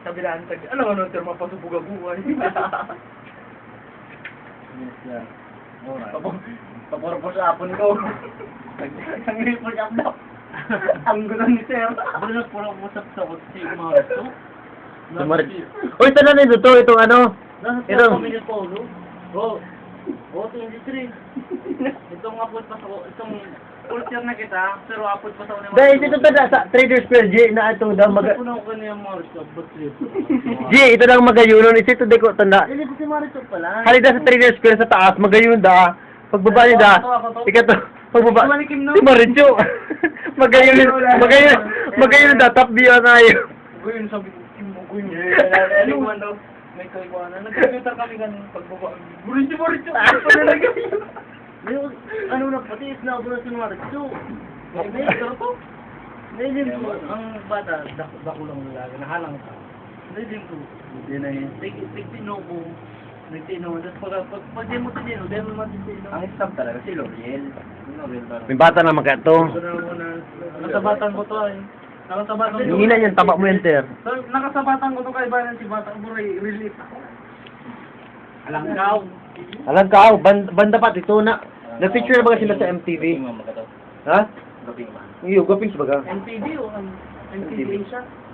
Kabilaan tag. Ano sir mapasubog ang buhay. Yes, sir. Alright. Paporpo sa apon ko. Ang lipo niya up. Ang gulo ni sir. Ano na puro usap sa kutsi Marito? Uy, ito na nito to, itong ano. Nasa Ito. sa kami ni Paulo? Oh. Oh, 23. Itong apod pa sa itong culture na kita, pero apod pa sa Dahil dito to sa Trader Square, G, na ito daw mag... Puno ko niya Marito, but trip. G, ito daw magayunon. Ito di ko tanda. Hindi ko si Marito pala. Halida sa Trader Square sa taas, magayun da. Pagbaba niya da. Ikato, pagbaba. Si Maricho. Magayon da, top view na yun. Guyon sabi ko, guyon. Ano? May kaiwanan. Nag-computer kami ganun pagbaba. Burito. Ano na pati isna ako na si Marito. May pero to. May din po ang bata dako lang nila nahalang ka. May din po. Hindi na yun. Tigtino ko. Nagtino. Tapos pag di mo tino, di mo matitino. Ang stop talaga si L'Oreal. May bata na magkato. Nakasabatan ko to ay. Nakasabatan ko. Hingina yan, tama mo yan, sir. So, nakasabatan ko to kay Bayan si Bata. Buray, relief ako. Alanggaw. Alam ka, banda pa, ito na. Na-feature ba sila sa MTV? Ha? Gaping man. Iyo, gaping sa baga. MTV o MTV Asia?